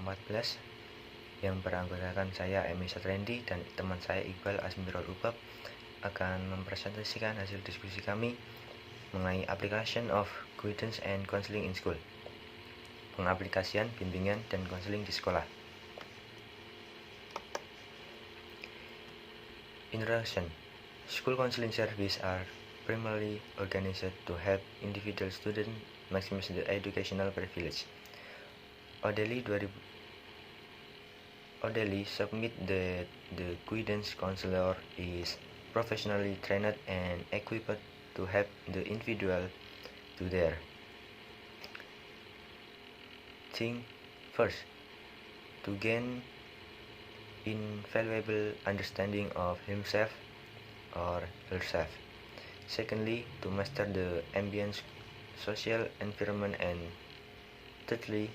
ke-14 yang beranggotakan saya Emi Satrendi dan teman saya Iqbal Asmirul Ubab akan mempresentasikan hasil diskusi kami mengenai application of guidance and counseling in school, pengaplikasian bimbingan dan konseling di sekolah. Introduction. School counseling services are primarily organized to help individual students maximize their educational privilege. Odeli submit that the guidance counselor is professionally trained and equipped to help the individual to their thing first, to gain invaluable understanding of himself or herself. Secondly, to master the ambient social environment, and thirdly,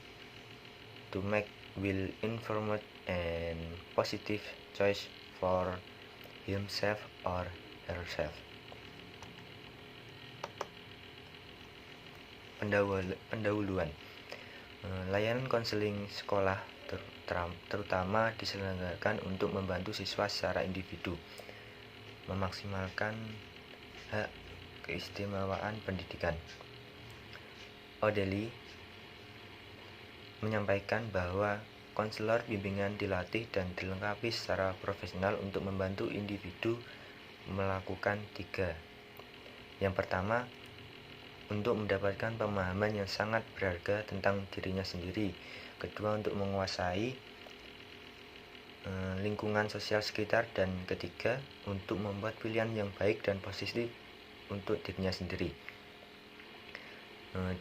to make well-informed and positive choice for himself or herself. Pendahuluan. Layanan konseling sekolah terutama diselenggarakan untuk membantu siswa secara individu memaksimalkan hak keistimewaan pendidikan. Odeli menyampaikan bahwa konselor bimbingan dilatih dan dilengkapi secara profesional untuk membantu individu melakukan 3. Yang pertama, untuk mendapatkan pemahaman yang sangat berharga tentang dirinya sendiri. Kedua, untuk menguasai lingkungan sosial sekitar. Dan ketiga, untuk membuat pilihan yang baik dan positif untuk dirinya sendiri.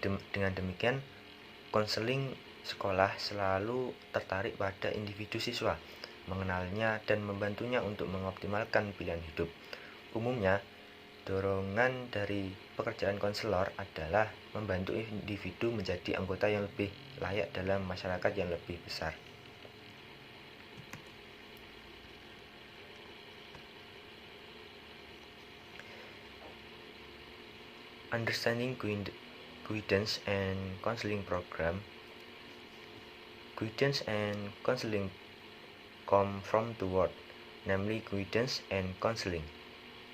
Dengan demikian, konseling sekolah selalu tertarik pada individu siswa, mengenalnya dan membantunya untuk mengoptimalkan pilihan hidup. Umumnya, dorongan dari pekerjaan konselor adalah membantu individu menjadi anggota yang lebih layak dalam masyarakat yang lebih besar. Understanding guidance and counseling program. Guidance and counseling come from two words, namely guidance and counseling.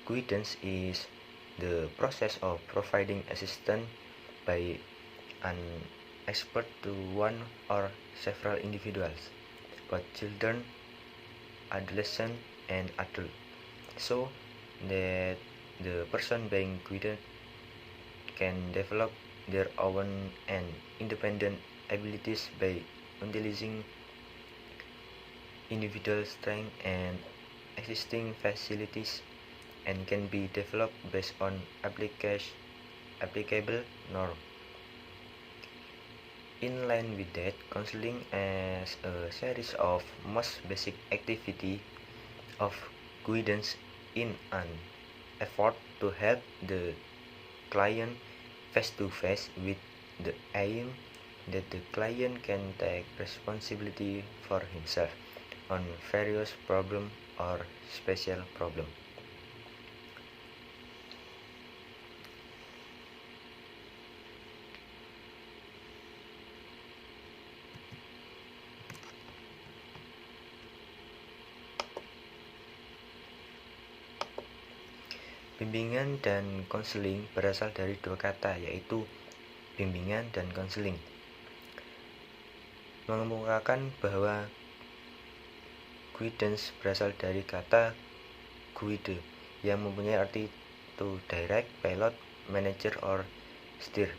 Guidance is the process of providing assistance by an expert to one or several individuals, both children, adolescents, and adults, so that the person being guided can develop their own and independent abilities by utilizing individual strengths and existing facilities, and can be developed based on applicable norms. In line with that, counseling as a series of most basic activity of guidance in an effort to help the client face to face with the aim that the client can take responsibility for himself on various problems or special problems. Bimbingan dan konseling berasal dari dua kata, yaitu bimbingan dan konseling. Mengemukakan bahwa guidance berasal dari kata guide yang mempunyai arti to direct, pilot, manager, or steer,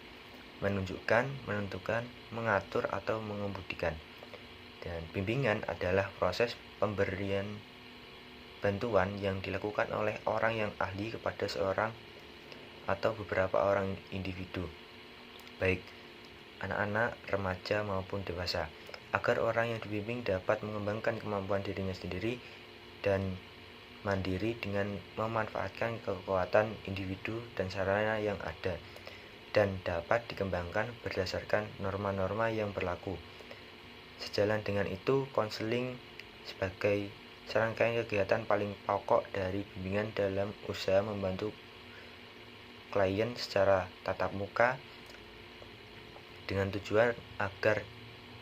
menunjukkan, menentukan, mengatur, atau mengemudikan. Dan bimbingan adalah proses pemberian bantuan yang dilakukan oleh orang yang ahli kepada seorang atau beberapa orang individu, baik anak-anak, remaja, maupun dewasa, agar orang yang dibimbing dapat mengembangkan kemampuan dirinya sendiri dan mandiri dengan memanfaatkan kekuatan individu dan sarana yang ada, dan dapat dikembangkan berdasarkan norma-norma yang berlaku. Sejalan dengan itu, konseling sebagai serangkaian kegiatan paling pokok dari bimbingan dalam usaha membantu klien secara tatap muka dengan tujuan agar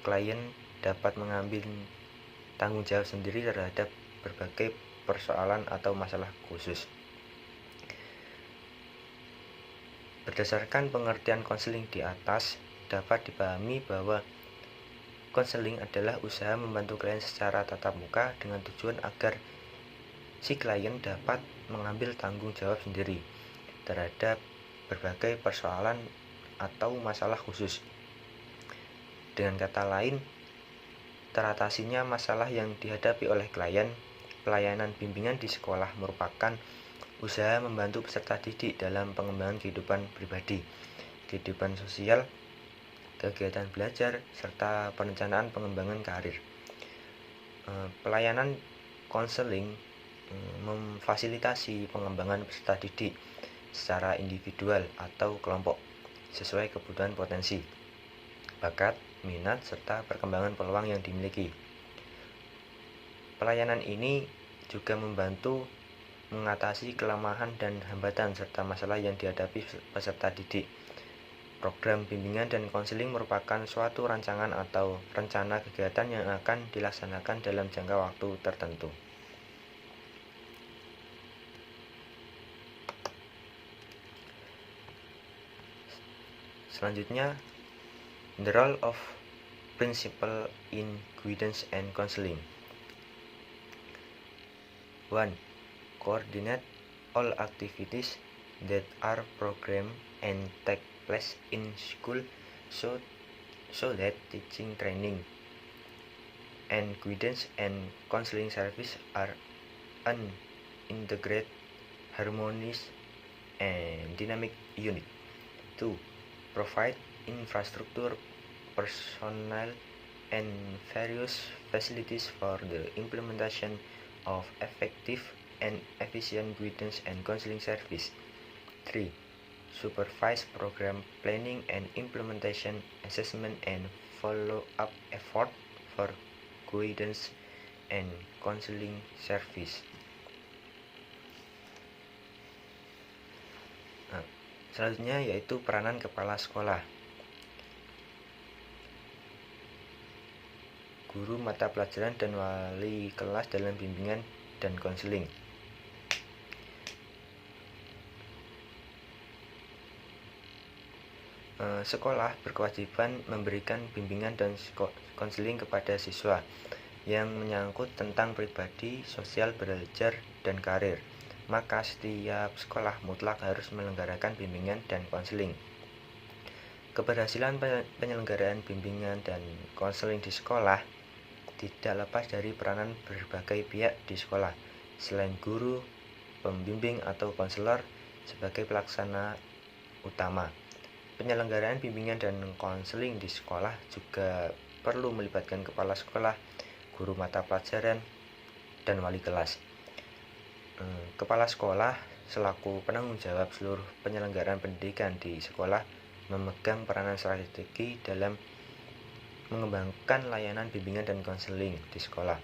klien dapat mengambil tanggung jawab sendiri terhadap berbagai persoalan atau masalah khusus. Berdasarkan pengertian konseling di atas, dapat dipahami bahwa konseling adalah usaha membantu klien secara tatap muka dengan tujuan agar si klien dapat mengambil tanggung jawab sendiri terhadap berbagai persoalan atau masalah khusus. Dengan kata lain, teratasinya masalah yang dihadapi oleh klien. Pelayanan bimbingan di sekolah merupakan usaha membantu peserta didik dalam pengembangan kehidupan pribadi, kehidupan sosial, kegiatan belajar, serta perencanaan pengembangan karir. Pelayanan konseling memfasilitasi pengembangan peserta didik secara individual atau kelompok sesuai kebutuhan potensi, bakat, minat, serta perkembangan peluang yang dimiliki. Pelayanan ini juga membantu mengatasi kelemahan dan hambatan serta masalah yang dihadapi peserta didik. Program bimbingan dan konseling merupakan suatu rancangan atau rencana kegiatan yang akan dilaksanakan dalam jangka waktu tertentu. Selanjutnya, the role of principal in guidance and counseling. 1. Coordinate all activities that are programmed and take place in school so that teaching, training, and guidance and counseling service are an integrated, harmonious, and dynamic unit. 2. Provide infrastructure, personnel, and various facilities for the implementation of effective and efficient guidance and counseling service. 3. Supervise program planning and implementation, assessment and follow-up effort for guidance and counseling service. Selanjutnya yaitu peranan kepala sekolah. Guru mata pelajaran dan wali kelas dalam bimbingan dan konseling. Sekolah berkewajiban memberikan bimbingan dan konseling kepada siswa yang menyangkut tentang pribadi, sosial, belajar, dan karir. Maka setiap sekolah mutlak harus menyelenggarakan bimbingan dan konseling. Keberhasilan penyelenggaraan bimbingan dan konseling di sekolah tidak lepas dari peranan berbagai pihak di sekolah, selain guru, pembimbing atau konselor sebagai pelaksana utama. Penyelenggaraan bimbingan dan konseling di sekolah juga perlu melibatkan kepala sekolah, guru mata pelajaran, dan wali kelas. Kepala sekolah selaku penanggung jawab seluruh penyelenggaraan pendidikan di sekolah memegang peranan strategi dalam mengembangkan layanan bimbingan dan konseling di sekolah.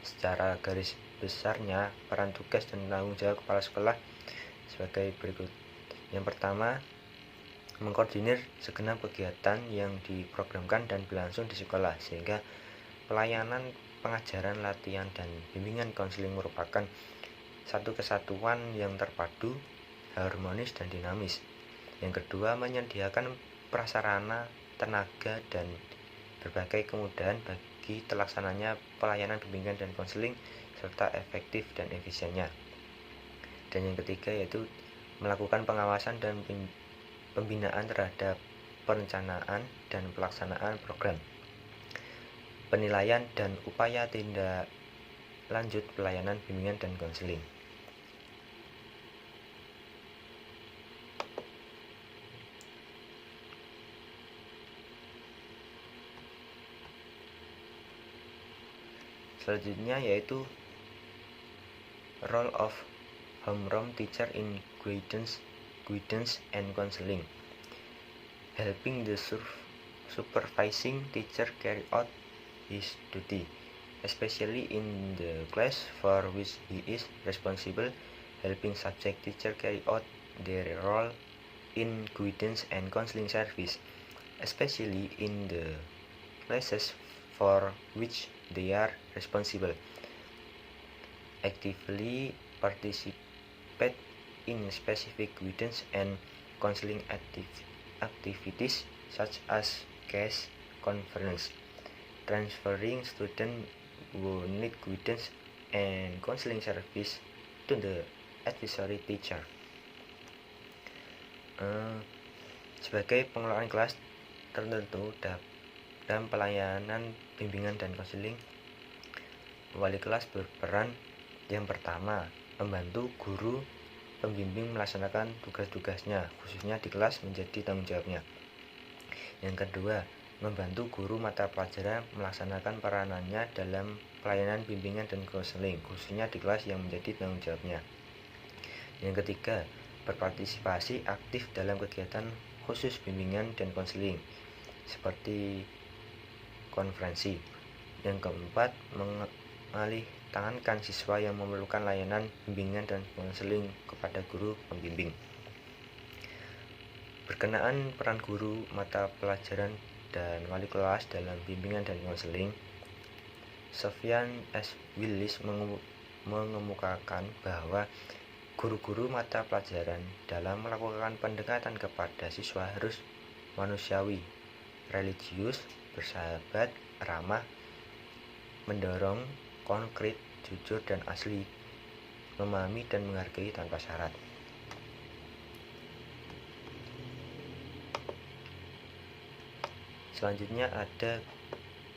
Secara garis besarnya, peran tugas dan tanggung jawab kepala sekolah sebagai berikut. Yang pertama, mengkoordinir segenap kegiatan yang diprogramkan dan berlangsung di sekolah, sehingga pelayanan pengajaran, latihan, dan bimbingan konseling merupakan satu kesatuan yang terpadu, harmonis, dan dinamis. Yang kedua, menyediakan prasarana, tenaga, dan berbagai kemudahan bagi terlaksananya pelayanan bimbingan dan konseling serta efektif dan efisiennya. Dan yang ketiga yaitu melakukan pengawasan dan pembinaan terhadap perencanaan dan pelaksanaan program, penilaian dan upaya tindak lanjut pelayanan bimbingan dan konseling. Selanjutnya yaitu role of homeroom teacher in guidance and counseling. Helping the supervising teacher carry out his duty, especially in the class for which he is responsible. Helping subject teacher carry out their role in guidance and counseling service, especially in the classes for which they are responsible. Actively participate in specific guidance and counseling activities such as case conference, transferring students who need guidance and counseling service to the advisory teacher. Sebagai pengelolaan kelas tertentu dalam pelayanan bimbingan dan konseling, wali kelas berperan yang pertama, membantu guru pembimbing melaksanakan tugas-tugasnya, khususnya di kelas menjadi tanggung jawabnya. Yang kedua, membantu guru mata pelajaran melaksanakan peranannya dalam pelayanan bimbingan dan konseling, khususnya di kelas yang menjadi tanggung jawabnya. Yang ketiga, berpartisipasi aktif dalam kegiatan khusus bimbingan dan konseling, seperti konferensi. Yang keempat, mengalih tangankan siswa yang memerlukan layanan bimbingan dan konseling kepada guru pembimbing. Berkenaan peran guru mata pelajaran dan wali kelas dalam bimbingan dan konseling, Sofyan S. Willis mengemukakan bahwa guru-guru mata pelajaran dalam melakukan pendekatan kepada siswa harus manusiawi, religius, bersahabat, ramah, mendorong, konkret, jujur dan asli, memahami dan menghargai tanpa syarat. Selanjutnya ada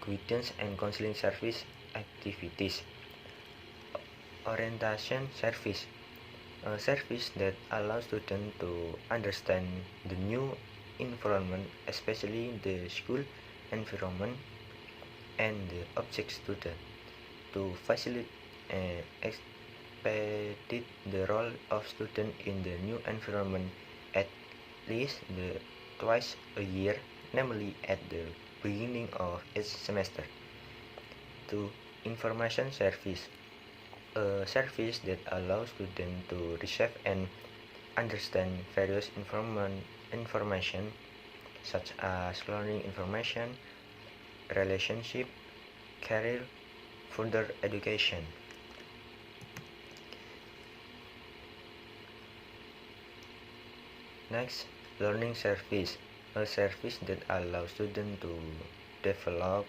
guidance and counseling service activities. Orientation service, a service that allows students to understand the new environment, especially the school environment and the object student, to facilitate and expedite the role of student in the new environment at least twice a year, namely at the beginning of each semester. 2. Information service, a service that allows students to receive and understand various information such as learning information, relationship, career, further education. Next, learning service, a service that allows students to develop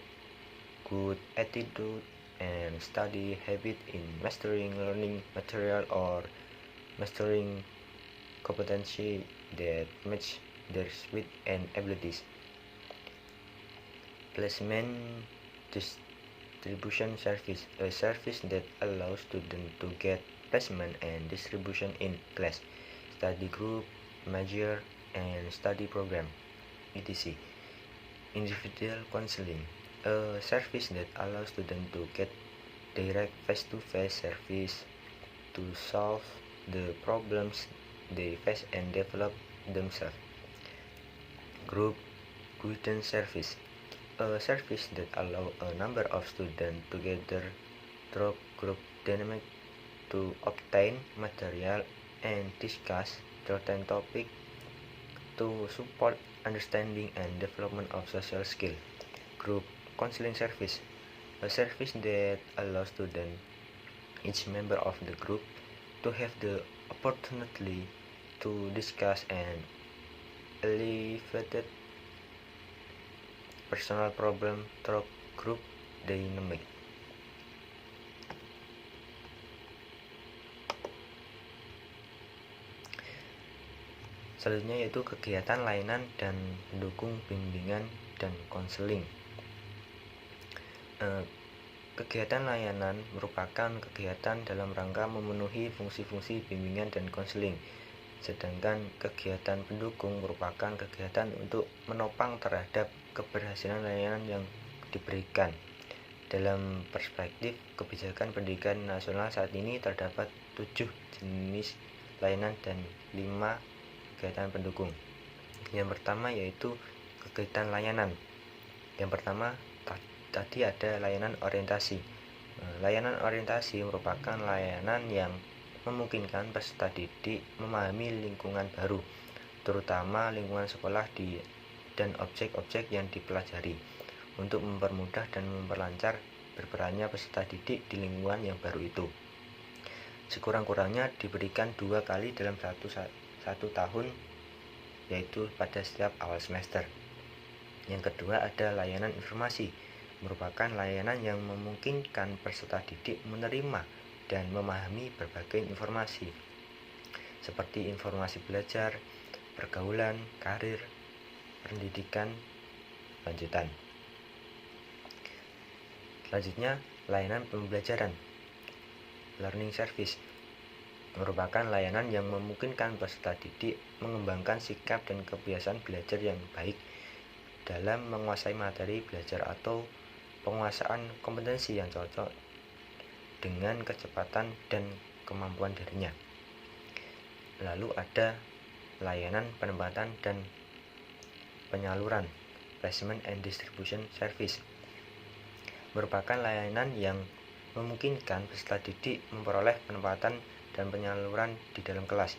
good attitude and study habit in mastering learning material or mastering competency that match their speed and abilities. Placement distribution service, a service that allows students to get placement and distribution in class, study group, major, and study program, etc. Individual counseling, a service that allows students to get direct face-to-face service to solve the problems they face and develop themselves. Group guidance service, a service that allows a number of students together through group dynamic to obtain material and discuss certain topics to support understanding and development of social skills. Group counseling service, a service that allows students, each member of the group, to have the opportunity to discuss and alleviate personal problem through group dynamic. Selanjutnya yaitu kegiatan layanan dan mendukung bimbingan dan konseling. Kegiatan layanan merupakan kegiatan dalam rangka memenuhi fungsi-fungsi bimbingan dan konseling, sedangkan kegiatan pendukung merupakan kegiatan untuk menopang terhadap keberhasilan layanan yang diberikan. Dalam perspektif kebijakan pendidikan nasional saat ini terdapat 7 jenis layanan dan 5 kegiatan pendukung. Yang pertama yaitu kegiatan layanan. Yang pertama tadi ada layanan orientasi. Layanan orientasi merupakan layanan yang memungkinkan peserta didik memahami lingkungan baru, terutama lingkungan sekolah dan objek-objek yang dipelajari. untuk mempermudah dan memperlancar berperannya peserta didik di lingkungan yang baru itu. Sekurang-kurangnya diberikan 2 kali dalam satu tahun, yaitu pada setiap awal semester. Yang kedua ada layanan informasi, merupakan layanan yang memungkinkan peserta didik menerima dan memahami berbagai informasi, seperti informasi belajar, pergaulan, karir, pendidikan lanjutan. Selanjutnya, layanan pembelajaran, learning service, merupakan layanan yang memungkinkan peserta didik mengembangkan sikap dan kebiasaan belajar yang baik dalam menguasai materi belajar atau penguasaan kompetensi yang cocok dengan kecepatan dan kemampuan dirinya. Lalu ada layanan penempatan dan penyaluran, placement and distribution service, merupakan layanan yang memungkinkan peserta didik memperoleh penempatan dan penyaluran di dalam kelas,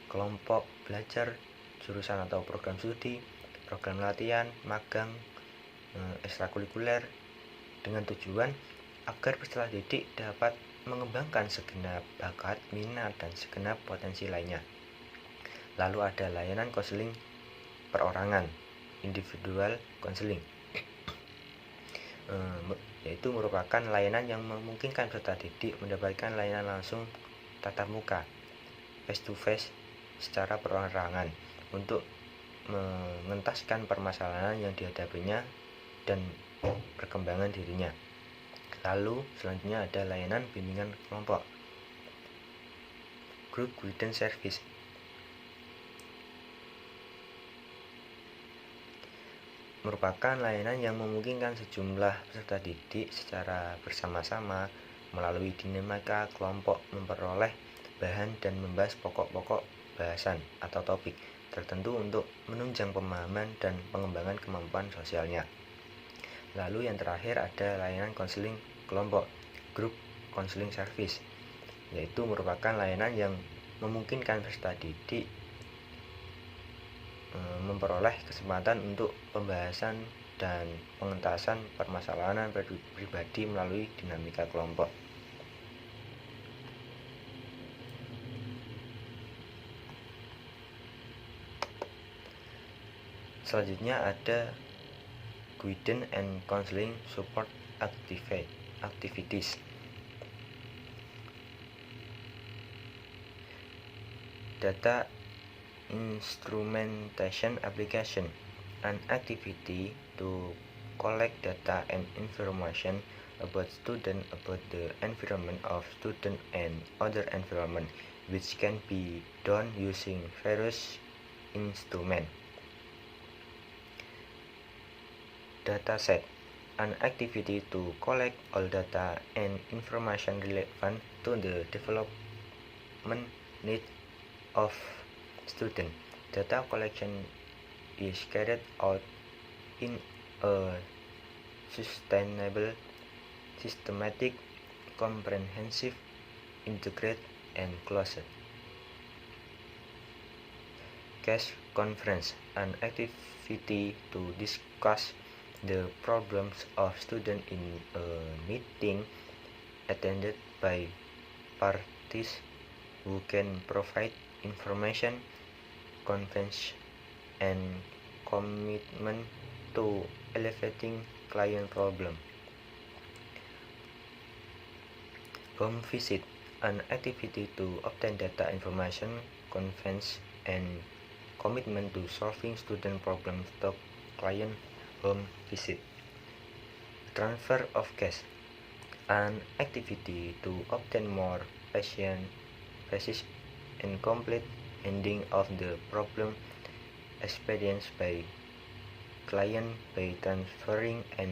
kelompok belajar, jurusan atau program studi, program latihan, magang, ekstrakurikuler, dengan tujuan agar peserta didik dapat mengembangkan segenap bakat, minat, dan segenap potensi lainnya. Lalu ada layanan konseling perorangan, individual counseling, yaitu merupakan layanan yang memungkinkan peserta didik mendapatkan layanan langsung tatap muka, face to face, secara perorangan untuk mengentaskan permasalahan yang dihadapinya dan perkembangan dirinya. Lalu selanjutnya ada layanan bimbingan kelompok, group guidance service, merupakan layanan yang memungkinkan sejumlah peserta didik secara bersama-sama melalui dinamika kelompok memperoleh bahan dan membahas pokok-pokok bahasan atau topik tertentu untuk menunjang pemahaman dan pengembangan kemampuan sosialnya. Lalu yang terakhir ada layanan konseling kelompok, group counseling service, yaitu merupakan layanan yang memungkinkan peserta didik memperoleh kesempatan untuk pembahasan dan pengentasan permasalahan pribadi melalui dinamika kelompok. Selanjutnya ada guidance and counseling support activities. Data instrumentation application, an activity to collect data and information about student, about the environment of student and other environment, which can be done using various instruments. Dataset, an activity to collect all data and information relevant to the development needs of student. Data collection is carried out in a sustainable, systematic, comprehensive, integrated, and closed. Case conference, an activity to discuss the problems of students in a meeting attended by parties who can provide information, convince, and commitment to elevating client problem. Home visit, an activity to obtain data information, convince, and commitment to solving student problems to client home visit. Transfer of case, an activity to obtain more precise and complete ending of the problem experienced by client by transferring and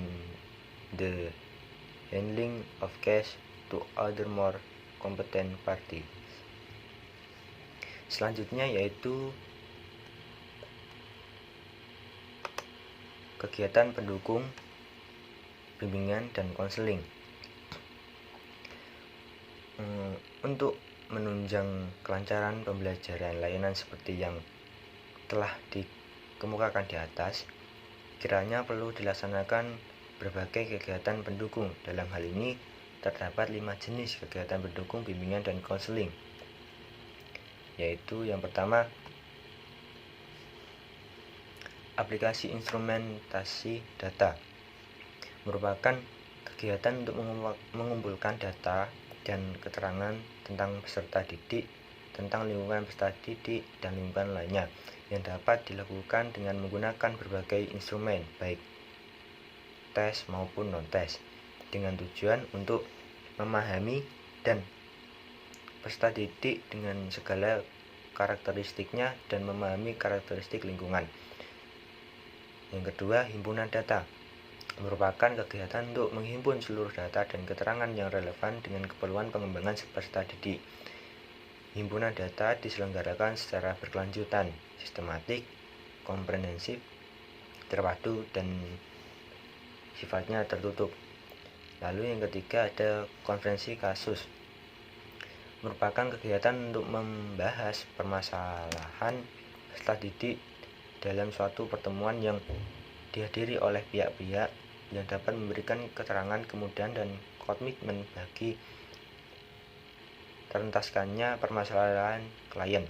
the handling of case to other more competent party. Selanjutnya yaitu kegiatan pendukung bimbingan dan konseling. Untuk menunjang kelancaran pembelajaran layanan seperti yang telah dikemukakan di atas, Kiranya perlu dilaksanakan berbagai kegiatan pendukung. Dalam hal ini, terdapat 5 jenis kegiatan pendukung bimbingan dan konseling, yaitu yang pertama, aplikasi instrumentasi data. Merupakan kegiatan untuk mengumpulkan data dan keterangan tentang peserta didik, tentang lingkungan peserta didik, dan lingkungan lainnya yang dapat dilakukan dengan menggunakan berbagai instrumen, baik tes maupun non-tes, dengan tujuan untuk memahami dan peserta didik dengan segala karakteristiknya dan memahami karakteristik lingkungan. Yang kedua, himpunan data. Merupakan kegiatan untuk menghimpun seluruh data dan keterangan yang relevan dengan keperluan pengembangan peserta didik. Himpunan data diselenggarakan secara berkelanjutan, sistematik, komprehensif, terpadu, dan sifatnya tertutup. Lalu yang ketiga ada konferensi kasus. Merupakan kegiatan untuk membahas permasalahan peserta didik dalam suatu pertemuan yang dihadiri oleh pihak-pihak yang dapat memberikan keterangan kemudahan dan komitmen bagi terentaskannya permasalahan klien.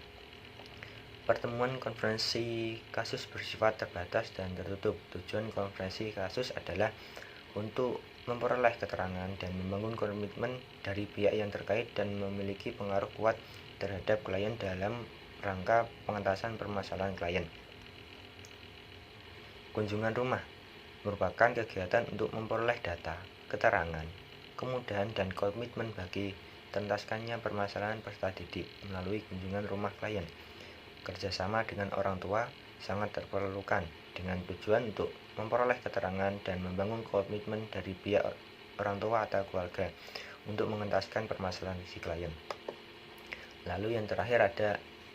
Pertemuan konferensi kasus bersifat terbatas dan tertutup. Tujuan konferensi kasus adalah untuk memperoleh keterangan dan membangun komitmen dari pihak yang terkait dan memiliki pengaruh kuat terhadap klien dalam rangka pengentasan permasalahan klien. Kunjungan rumah merupakan kegiatan untuk memperoleh data, keterangan, kemudahan, dan komitmen bagi tuntaskannya permasalahan peserta didik melalui kunjungan rumah klien. Kerjasama dengan orang tua sangat diperlukan dengan tujuan untuk memperoleh keterangan dan membangun komitmen dari pihak orang tua atau keluarga untuk mengentaskan permasalahan si klien. Lalu yang terakhir ada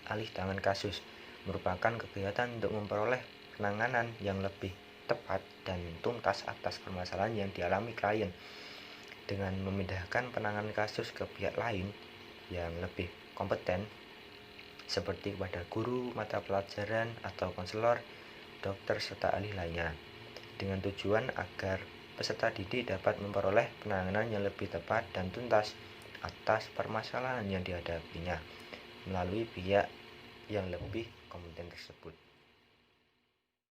alih tangan kasus. Merupakan kegiatan untuk memperoleh penanganan yang lebih tepat dan tuntas atas permasalahan yang dialami klien dengan memindahkan penanganan kasus ke pihak lain yang lebih kompeten seperti kepada guru mata pelajaran atau konselor, dokter, serta ahli lainnya, dengan tujuan agar peserta didik dapat memperoleh penanganan yang lebih tepat dan tuntas atas permasalahan yang dihadapinya melalui pihak yang lebih kompeten tersebut.